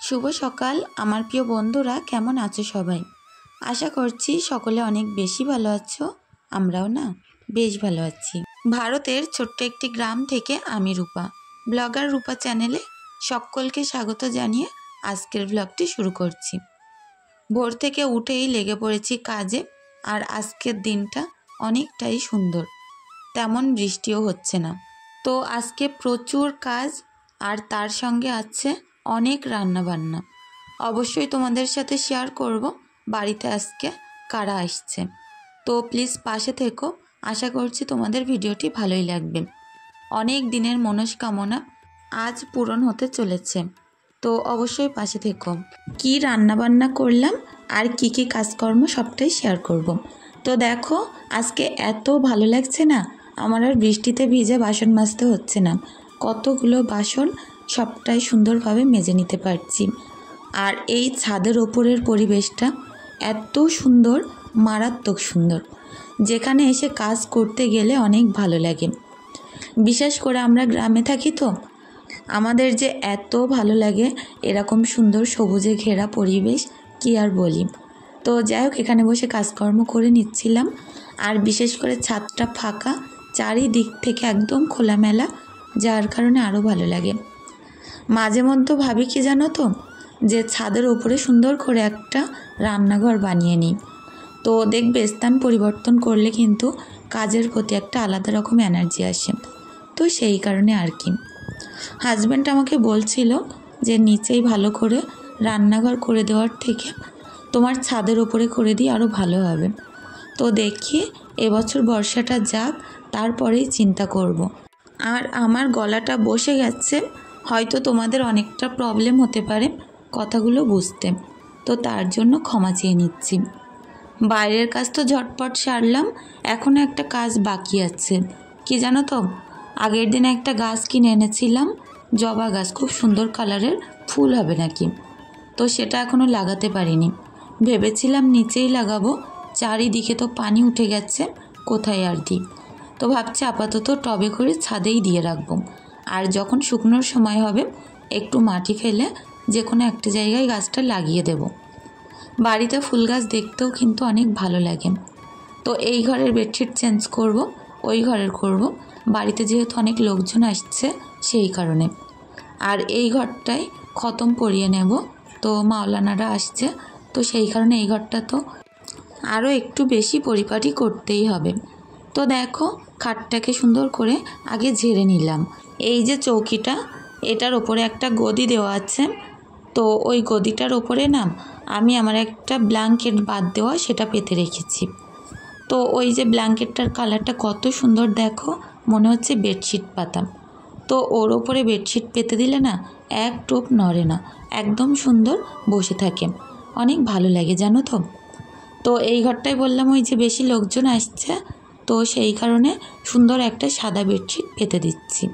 शुभ सकाल आमार प्रिय बंधुरा केमन आछो सबाई। आशा करछि सकले अनेक बेशी भालो आछो। आमराओ ना बेश भालो आछि। भारतेर छोट्ट एकटी ग्राम थेके आमि रूपा ब्लगार रूपा चैनेले सकलके स्वागत जानिये आजकेर ब्लगटी शुरू करछि। भोर थेके उठेई लेगे पड़ेछि काजे और आजकेर दिनटा अनेकटाई सुंदर, तेमन बृष्टिओ होच्छे ना। तो आजके प्रचुर काज और तार संगे आछे अनेक रान्ना बान्ना। अवश्यई तोमादेर साथे शेयार करब बाड़ीते आजके कारा आसछे। तो प्लिज पाशे थेको, आशा करछि तोमादेर भिडियोटी भालोई लागबे। अनेक दिनेर मनस्कामना आज पूरण होते चलेछे, तो अवश्यई पाशे थेको। कि रान्ना बान्ना करलाम और की काजकर्म सबटाई शेयार करब। तो देखो आजके एतो भालो लागछे ना, आमार आर बृष्टिते भिजे बासन মাজতে হচ্ছে না। কতগুলো বাসন सबटाई सुंदरभावे मेजे निते पारछि। और এই ছাদের ওপরের পরিবেশটা এত সুন্দর, মারাত্মক সুন্দর, যেখানে এসে কাজ করতে গেলে অনেক ভালো লাগে। বিশেষ করে আমরা গ্রামে থাকি, তো আমাদের যে এত ভালো লাগে এরকম সুন্দর সবুজে ঘেরা পরিবেশ, কি আর বলি। তো যাই হোক, এখানে বসে কাজকর্ম করে নিচ্ছিলাম। আর বিশেষ করে ছাদটা ফাঁকা, চারিদিক থেকে একদম খোলামেলা, যার কারণে আরও ভালো লাগে। মাঝে মধ্যে ভাবি কি জানো তো, যে ছাদের ওপরে সুন্দর করে একটা রান্নাঘর বানিয়ে নিই। তো দেখবে স্থান পরিবর্তন করলে কিন্তু কাজের প্রতি একটা আলাদা রকম এনার্জি আসে। তো সেই কারণে আর কি হাজব্যান্ড আমাকে বলছিল যে নিচেই ভালো করে রান্নাঘর করে দেওয়ার থেকে তোমার ছাদের ওপরে করে দিই, আরও ভালো হবে। তো দেখি এবছর বর্ষাটা যাক, তারপরেই চিন্তা করব। আর আমার গলাটা বসে গেছে, হয়তো তোমাদের অনেকটা প্রবলেম হতে পারে কথাগুলো বুঝতে, তো তার জন্য ক্ষমা চেয়ে নিচ্ছি। বাইরের কাজ তো ঝটপট সারলাম, এখনও একটা কাজ বাকি আছে। কি জানো তো, আগের দিন একটা গাছ কিনে এনেছিলাম, জবা গাছ, খুব সুন্দর কালারের ফুল হবে নাকি। তো সেটা এখনও লাগাতে পারিনি, ভেবেছিলাম নিচেই লাগাবো, চারিদিকে তো পানি উঠে গেছে, কোথায় আর দিই। তো ভাবছি আপাতত টবে করে ছাদেই দিয়ে রাখবো। আর যখন শুকনোর সময় হবে একটু মাটি ফেলে যে কোনো একটা জায়গায় গাছটা লাগিয়ে দেব। বাড়িতে ফুল গাছ দেখতেও কিন্তু অনেক ভালো লাগে। তো এই ঘরের বেডশিট চেঞ্জ করব, ওই ঘরের করব, বাড়িতে যেহেতু অনেক লোকজন আসছে সেই কারণে। আর এই ঘরটায় খতম পরিয়ে নেব, তো মাওলানারা আসছে, তো সেই কারণে এই ঘরটা তো আরও একটু বেশি পরিপাটি করতেই হবে। তো দেখো খাটটাকে সুন্দর করে আগে ঝেড়ে নিলাম। এই যে চৌকিটা, এটার ওপরে একটা গদি দেওয়া আছে, তো ওই গদিটার ওপরে না আমি আমার একটা ব্ল্যাঙ্কেট বাদ দেওয়া সেটা পেতে রেখেছি। তো ওই যে ব্ল্যাঙ্কেটটার কালারটা কত সুন্দর দেখো, মনে হচ্ছে বেডশিট পাতাম। তো ওর ওপরে বেডশিট পেতে দিলে না এক টোপ নড়ে না, একদম সুন্দর বসে থাকে, অনেক ভালো লাগে জানো তো। তো এই ঘরটায় বললাম ওই যে বেশি লোকজন আসছে, তো সেই কারণে সুন্দর একটা সাদা বেডশিট পেতে দিচ্ছি।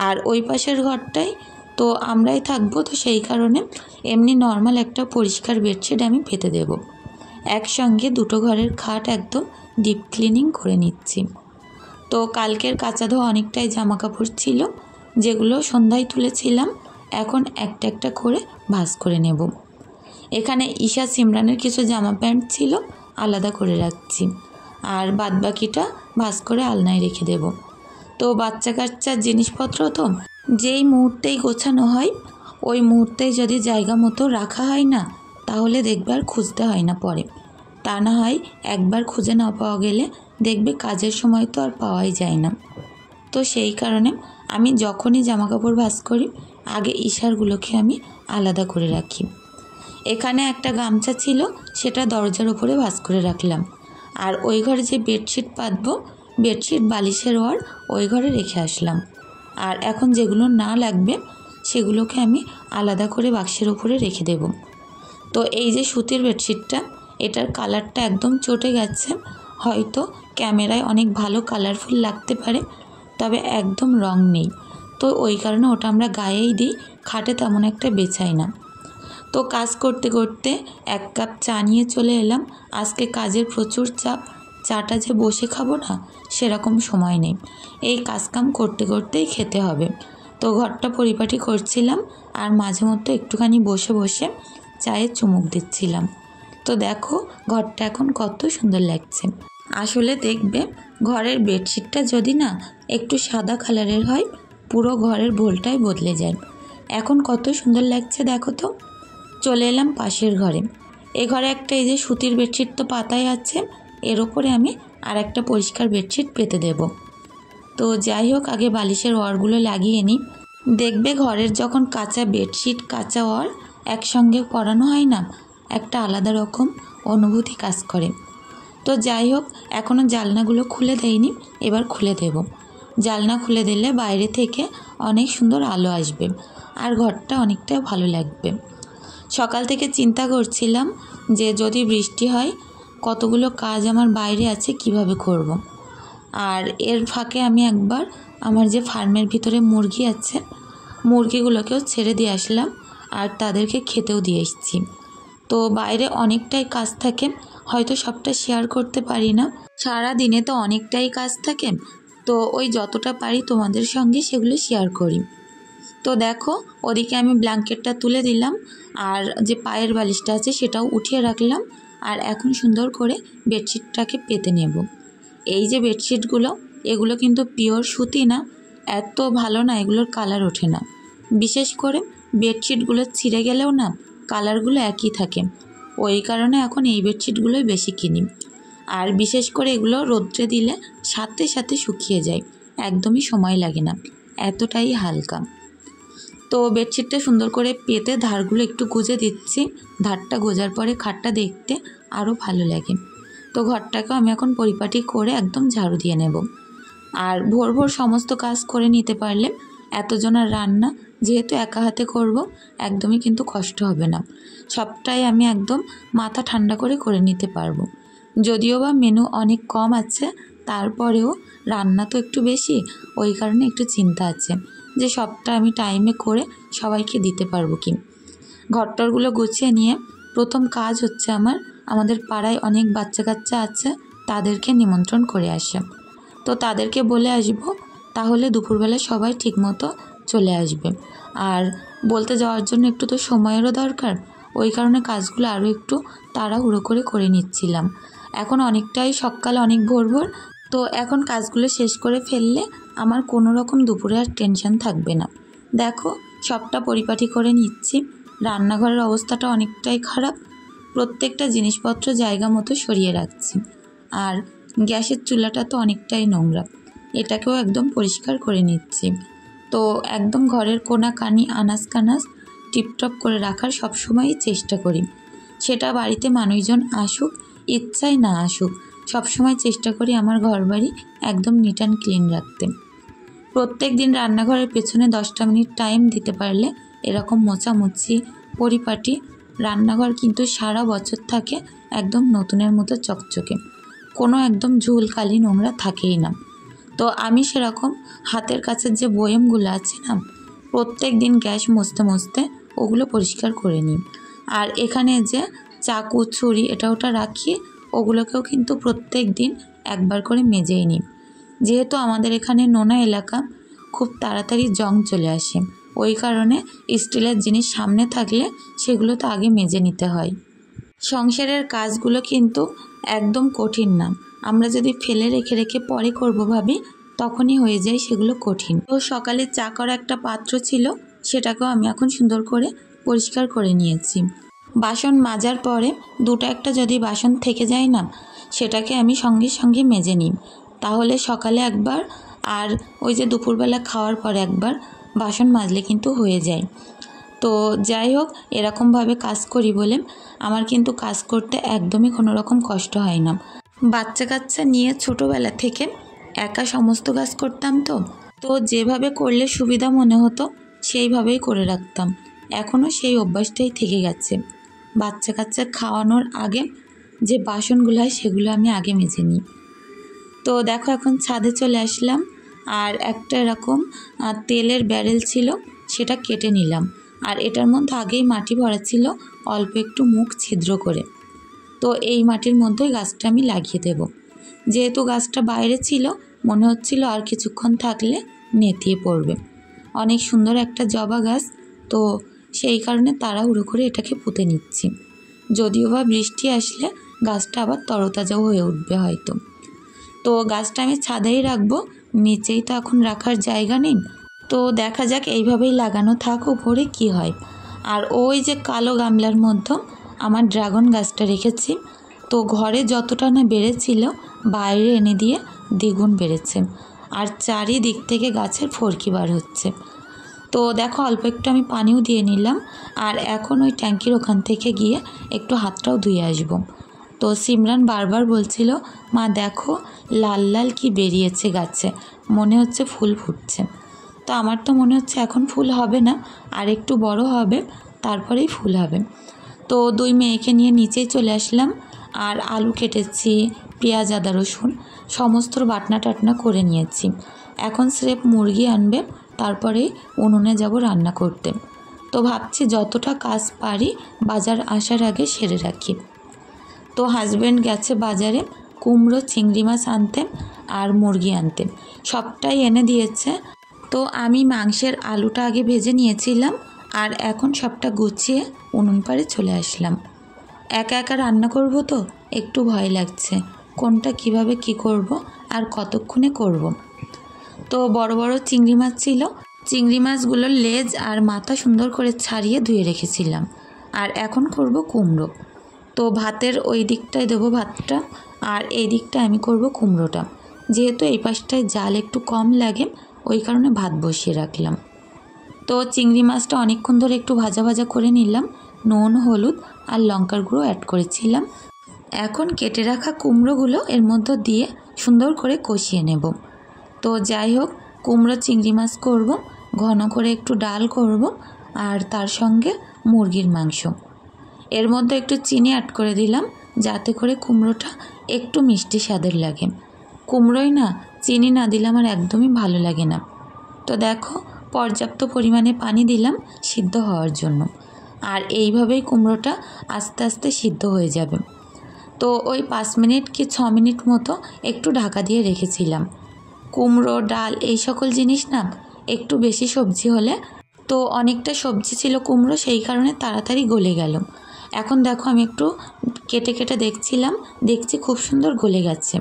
আর ওই পাশের ঘরটায় তো আমরাই থাকবো, তো সেই কারণে এমনি নর্মাল একটা পরিষ্কার বেডশিট আমি পেতে দেব। একসঙ্গে দুটো ঘরের খাট একদম ডিপ ক্লিনিং করে নিচ্ছি। তো কালকের কাচা ধোয়া অনেকটাই জামা কাপড় ছিল, যেগুলো সন্ধ্যায় তুলেছিলাম, এখন একটা একটা করে ভাঁজ করে নেব। এখানে ঈশা সিমরানের কিছু জামা প্যান্ট ছিল, আলাদা করে রাখছি, আর বাদবাকিটা ভাঁজ করে আলনায় রেখে দেব। তো বাচ্চা কাচ্চার জিনিসপত্র তো যেই মুহূর্তেই গোছানো হয়, ওই মুহূর্তেই যদি জায়গা মতো রাখা হয় না, তাহলে দেখবে আর খুঁজতে হয় না পরে। তা না হয় একবার খুঁজে না পাওয়া গেলে দেখবে কাজের সময় তো আর পাওয়াই যায় না। তো সেই কারণে আমি যখনই জামা কাপড় ভাঁজ করি, আগে ঈশারগুলোকে আমি আলাদা করে রাখি। এখানে একটা গামছা ছিল, সেটা দরজার উপরে ভাঁজ করে রাখলাম। আর ওই ঘরে যে বেডশিট পাতবো, বেডশিট বালিশের ওয়ার ওই ঘরে রেখে আসলাম। আর এখন যেগুলো না লাগবে সেগুলোকে আমি আলাদা করে বাক্সের উপরে রেখে দেব। তো এই যে সুতির বেডশিটটা, এটার কালারটা একদম চটে গেছে, হয়তো ক্যামেরায় অনেক ভালো কালারফুল লাগতে পারে, তবে একদম রং নেই। তো ওই কারণে ওটা আমরা গায়েই দিই, খাটে তেমন একটা বেছাই না। তো কাজ করতে করতে এক কাপ চা নিয়ে চলে এলাম। আজকে কাজের প্রচুর চাপ, চাটা যে বসে খাবো না সেরকম সময় নেই, এই কাজকাম করতে করতেই খেতে হবে। তো ঘরটা পরিপাটি করছিলাম আর মাঝে মধ্যে একটুখানি বসে বসে চায়ের চুমুক দিচ্ছিলাম। তো দেখো ঘরটা এখন কত সুন্দর লাগছে। আসলে দেখবে ঘরের বেডশিটটা যদি না একটু সাদা কালারের হয়, পুরো ঘরের ভোলটাই বদলে যায়। এখন কত সুন্দর লাগছে দেখো তো। চলে এলাম পাশের ঘরে। এ ঘরে একটা এই যে সুতির বেডশিট তো পাতাই আছে, এর ওপরে আমি আর একটা পরিষ্কার বেডশিট পেতে দেব। তো যাই হোক, আগে বালিশের ওয়ারগুলো লাগিয়ে নিই। দেখবে ঘরের যখন কাঁচা বেডশিট কাঁচা ওয়ার একসঙ্গে পরানো হয় না, একটা আলাদা রকম অনুভূতি কাজ করে। তো যাই হোক, এখনও জানলাগুলো খুলে দেয়নি, এবার খুলে দেব। জানলা খুলে দিলে বাইরে থেকে অনেক সুন্দর আলো আসবে আর ঘরটা অনেকটাই ভালো লাগবে। সকাল থেকে চিন্তা করছিলাম যে যদি বৃষ্টি হয় কতগুলো কাজ আমার বাইরে আছে, কিভাবে করব। আর এর ফাঁকে আমি একবার আমার যে ফার্মের ভিতরে মুরগি আছে, মুরগিগুলোকেও ছেড়ে দিয়ে আসলাম আর তাদেরকে খেতেও দিয়ে এসেছি। তো বাইরে অনেকটাই কাজ থাকে, হয়তো সবটা শেয়ার করতে পারি না, সারা দিনে তো অনেকটাই কাজ থাকে, তো ওই যতটা পারি তোমাদের সঙ্গে সেগুলো শেয়ার করি। তো দেখো ওদিকে আমি ব্ল্যাঙ্কেটটা তুলে দিলাম আর যে পায়ের বালিশটা আছে সেটাও উঠিয়ে রাখলাম। আর এখন সুন্দর করে বেডশিটটাকে পেতে নেব। এই যে বেডশিটগুলো, এগুলো কিন্তু পিওর সুতি না, এত ভালো না, এগুলোর কালার ওঠে না। বিশেষ করে বেডশিটগুলো ছিঁড়ে গেলেও না কালারগুলো একই থাকে, ওই কারণে এখন এই বেডশিটগুলোই বেশি কিনি। আর বিশেষ করে এগুলো রোদ্রে দিলে সাথে সাথে শুকিয়ে যায়, একদমই সময় লাগে না, এতটাই হালকা। তো বেডশিটটা সুন্দর করে পেতে ধারগুলো একটু গুজে দিচ্ছি, ধারটা গোজার পরে খাটটা দেখতে আরও ভালো লাগে। তো ঘরটাকেও আমি এখন পরিপাটি করে একদম ঝাড়ু দিয়ে নেব। আর ভোর ভোর সমস্ত কাজ করে নিতে পারলে এতজনের রান্না যেহেতু একা হাতে করব, একদমই কিন্তু কষ্ট হবে না, সবটাই আমি একদম মাথা ঠান্ডা করে করে নিতে পারবো। যদিও বা মেনু অনেক কম আছে, তারপরেও রান্না তো একটু বেশি, ওই কারণে একটু চিন্তা আছে যে সবটা আমি টাইমে করে সবাইকে দিতে পারবো কি। ঘরটরগুলো গুছিয়ে নিয়ে প্রথম কাজ হচ্ছে আমাদের পাড়ায় অনেক বাচ্চা কাচ্চা আছে, তাদেরকে নিমন্ত্রণ করে আসে। তো তাদেরকে বলে আসবো, তাহলে দুপুরবেলা সবাই ঠিকমতো চলে আসবে। আর বলতে যাওয়ার জন্য একটু তো সময়েরও দরকার, ওই কারণে কাজগুলো আরও একটু তাড়াহুড়ো করে করে নিচ্ছিলাম। এখন অনেকটাই সকালে অনেক ভোর ভোর, তো এখন কাজগুলো শেষ করে ফেললে আমার কোনো রকম দুপুরে আর টেনশন থাকবে না। দেখো সবটা পরিপাটি করে নিচ্ছি। রান্নাঘরের অবস্থাটা অনেকটাই খারাপ, প্রত্যেকটা জিনিসপত্র জায়গা মতো সরিয়ে রাখছি। আর গ্যাসের চুলাটা তো অনেকটাই নোংরা, এটাকেও একদম পরিষ্কার করে নিচ্ছি। তো একদম ঘরের কোনা কানি আনাজ কানাজ টিপটপ করে রাখার সবসময়ই চেষ্টা করি, সেটা বাড়িতে মানুষজন আসুক ইচ্ছাই না আসুক, সবসময় চেষ্টা করি আমার ঘর বাড়ি একদম নিট অ্যান্ড ক্লিন রাখতে। প্রত্যেক দিন রান্নাঘরের পেছনে 10টা মিনিট টাইম দিতে পারলে এরকম মোছামুছি পরিপাটি রান্নাঘর কিন্তু সারা বছর থাকে একদম নতুনের মতো চকচকে, কোনো একদম ঝুলকালি নোংরা থাকেই না। তো আমি সেরকম হাতের কাছের যে বয়ামগুলো আছে না, প্রত্যেক দিন গ্যাস মুছতে মুছতে ওগুলো পরিষ্কার করে নিই। আর এখানে যে চাকু ছুরি এটা ওটা রাখি, ওগুলোকেও কিন্তু প্রত্যেক দিন একবার করে মেজেই নিই। যেহেতু আমাদের এখানে নোনা এলাকা, খুব তাড়াতাড়ি জং চলে আসে, ওই কারণে স্টিলের জিনিস সামনে থাকলে সেগুলো তো আগে মেজে নিতে হয়। সংসারের কাজগুলো কিন্তু একদম কঠিন না, আমরা যদি ফেলে রেখে রেখে পরে করব ভাবি তখনই হয়ে যায় সেগুলো কঠিন। তো সকালে চা করা একটা পাত্র ছিল, সেটাকেও আমি এখন সুন্দর করে পরিষ্কার করে নিয়েছি। বাসন মাজার পরে দুটো একটা যদি বাসন থেকে যায় না, সেটাকে আমি সঙ্গে সঙ্গে মেজে নিই, তাহলে সকালে একবার আর ওই যে দুপুরবেলা খাওয়ার পরে একবার বাসন মাজলে কিন্তু হয়ে যায়। তো যাই হোক, এরকমভাবে কাজ করি বলে আমার কিন্তু কাজ করতে একদমই কোনো রকম কষ্ট হয় না। বাচ্চা কাচ্চা নিয়ে ছোটোবেলা থেকে একা সমস্ত কাজ করতাম, তো যেভাবে করলে সুবিধা মনে হতো সেইভাবেই করে রাখতাম, এখনও সেই অভ্যাসটাই থেকে গেছে। বাচ্চা কাচ্চা খাওয়ানোর আগে যে বাসনগুলো হয় সেগুলো আমি আগে মেজে নিই। তো দেখো এখন ছাদে চলে আসলাম, আর একটা এরকম তেলের ব্যারেল ছিল, সেটা কেটে নিলাম। আর এটার মধ্যে আগেই মাটি ভরা ছিল, অল্প একটু মুখ ছিদ্র করে। তো এই মাটির মধ্যেই গাছটা আমি লাগিয়ে দেব। যেহেতু গাছটা বাইরে ছিল, মনে হচ্ছিল আর কিছুক্ষণ থাকলে নেতিয়ে পড়বে। অনেক সুন্দর একটা জবা গাছ, তো সেই কারণে তাড়াহুড়ো করে এটাকে পুঁতে নিচ্ছি। যদিও বা বৃষ্টি আসলে গাছটা আবার তরতাজাও হয়ে উঠবে হয়তো। তো গাছটা আমি ছাদেই রাখবো, নিচেই তো এখন রাখার জায়গা নেই। তো দেখা যাক, এইভাবেই লাগানো থাক, উপরে কি হয়। আর ওই যে কালো গামলার মধ্যে আমার ড্রাগন গাছটা রেখেছি, তো ঘরে যতটা না বেড়েছিল বাইরে এনে দিয়ে দ্বিগুণ বেড়েছে, আর চারিদিক থেকে গাছের ফরকি বার হচ্ছে। তো দেখো অল্প একটু আমি পানিও দিয়ে নিলাম, আর এখন ওই ট্যাঙ্কির ওখান থেকে গিয়ে একটু হাতটাও ধুয়ে আসবো। তো সিমরান বারবার বলছিল, মা দেখো লাল লাল কি বেরিয়েছে গাছে, মনে হচ্ছে ফুল ফুটছে। তো আমার তো মনে হচ্ছে এখন ফুল হবে না, আর একটু বড় হবে তারপরেই ফুল হবে। তো দুই মেয়েকে নিয়ে নিচেই চলে আসলাম, আর আলু কেটেছি, পেঁয়াজ আদা রসুন সমস্ত বাটনা টাটনা করে নিয়েছি। এখন স্রেফ মুরগি আনবে, তারপরে উনুনে যাব রান্না করতে। তো ভাবছি যতটা কাজ পারি বাজার আসার আগে সেরে রাখি। তো হাজব্যান্ড গেছে বাজারে কুমড়ো চিংড়ি মাছ আনতে আর মুরগি আনতে, সবটাই এনে দিয়েছে। তো আমি মাংসের আলুটা আগে ভেজে নিয়েছিলাম, আর এখন সবটা গুছিয়ে উনুন পাড়ে চলে আসলাম। একা একা রান্না করব, তো একটু ভয় লাগছে কোনটা কিভাবে কি করব আর কতক্ষণে করব। তো বড় বড় চিংড়ি মাছ ছিল, চিংড়ি মাছগুলোর লেজ আর মাথা সুন্দর করে ছাড়িয়ে ধুয়ে রেখেছিলাম। আর এখন করব কুমড়ো। তো ভাতের ওই দিকটায় দেবো ভাতটা, আর এই দিকটা আমি করব কুমড়োটা। যেহেতু এই পাশটায় জাল একটু কম লাগে, ওই কারণে ভাত বসিয়ে রাখলাম। তো চিংড়ি মাছটা অনেকক্ষণ ধরে একটু ভাজা ভাজা করে নিলাম, নুন হলুদ আর লঙ্কার গুঁড়ো অ্যাড করেছিলাম। এখন কেটে রাখা কুমড়োগুলো এর মধ্যে দিয়ে সুন্দর করে কষিয়ে নেব। তো যাই হোক, কুমড়ো চিংড়ি মাছ করব, ঘন করে একটু ডাল করব, আর তার সঙ্গে মুরগির মাংস। এর মধ্যে একটু চিনি অ্যাড করে দিলাম, যাতে করে কুমড়োটা একটু মিষ্টি স্বাদের লাগে। কুমড়োই না চিনি না দিলে আমার একদমই ভালো লাগে না। তো দেখো পর্যাপ্ত পরিমাণে পানি দিলাম সিদ্ধ হওয়ার জন্য, আর এইভাবেই কুমড়োটা আস্তে আস্তে সিদ্ধ হয়ে যাবে। তো ওই 5 মিনিট কি 6 মিনিট মতো একটু ঢাকা দিয়ে রেখেছিলাম। কুমড়ো ডাল এই সকল জিনিস না একটু বেশি সবজি হলে, তো অনেকটা সবজি ছিল কুমড়ো, সেই কারণে তাড়াতাড়ি গলে গেল। এখন দেখো আমি একটু কেটে কেটে দেখছি খুব সুন্দর গলে গেছে।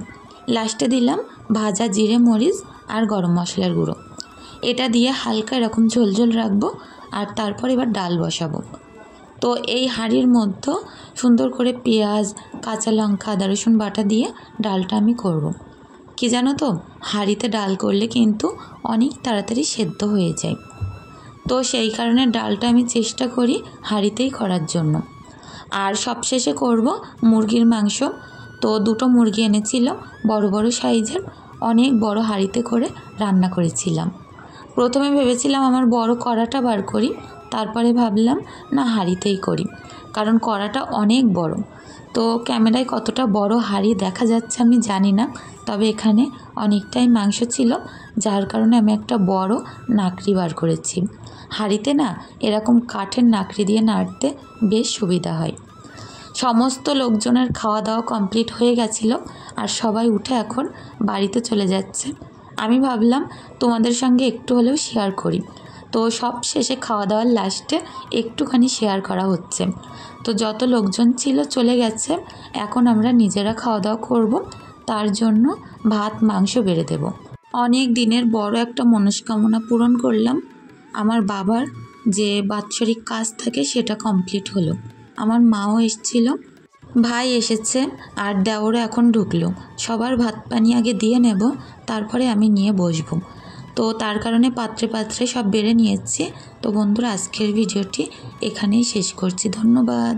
লাস্টে দিলাম ভাজা জিরে মরিচ আর গরম মশলার গুঁড়ো। এটা দিয়ে হালকা এরকম ঝোল ঝোল রাখবো, আর তারপর এবার ডাল বসাবো। তো এই হাঁড়ির মধ্যে সুন্দর করে পেঁয়াজ কাঁচা লঙ্কা আদা রসুন বাটা দিয়ে ডালটা আমি করব। কি জানো তো, হাঁড়িতে ডাল করলে কিন্তু অনেক তাড়াতাড়ি সেদ্ধ হয়ে যায়। তো সেই কারণে ডালটা আমি চেষ্টা করি হাঁড়িতেই করার জন্য। আর সবশেষে করব মুরগির মাংস। তো 2টো মুরগি এনেছিল বড় বড় সাইজের, অনেক বড় হাঁড়িতে করে রান্না করেছিলাম। প্রথমে ভেবেছিলাম আমার বড় কড়াটা বার করি, তারপরে ভাবলাম না হাঁড়িতেই করি, কারণ কড়াটা অনেক বড়। তো ক্যামেরায় কতটা বড় হাঁড়ি দেখা যাচ্ছে আমি জানি না, তবে এখানে অনেকটাই মাংস ছিল, যার কারণে আমি একটা বড় নাকড়ি বার করেছি। হাঁড়িতে না এরকম কাঠের নাকড়ি দিয়ে নাড়তে বেশ সুবিধা হয়। সমস্ত লোকজনের খাওয়া দাওয়া কমপ্লিট হয়ে গেছিলো, আর সবাই উঠে এখন বাড়িতে চলে যাচ্ছে। আমি ভাবলাম তোমাদের সঙ্গে একটু হলেও শেয়ার করি। তো সব শেষে খাওয়া দাওয়ার লাস্টে একটুখানি শেয়ার করা হচ্ছে। তো যত লোকজন ছিল চলে গেছে, এখন আমরা নিজেরা খাওয়া দাওয়া করব, তার জন্য ভাত মাংস বেড়ে দেব। অনেক দিনের বড় একটা মনস্কামনা পূরণ করলাম। আমার বাবার যে বাৎসরিক কাজ থাকে সেটা কমপ্লিট হলো। আমার মাও এসেছিল, ভাই এসেছে, আর দেওরও এখন ঢুকলো। সবার ভাত পানি আগে দিয়ে নেব, তারপরে আমি নিয়ে বসবো। তো তার কারণে পাত্রে পাত্রে সব বেড়ে নিয়েছি। তো বন্ধুরা, আজকের ভিডিওটি এখানেই শেষ করছি। ধন্যবাদ।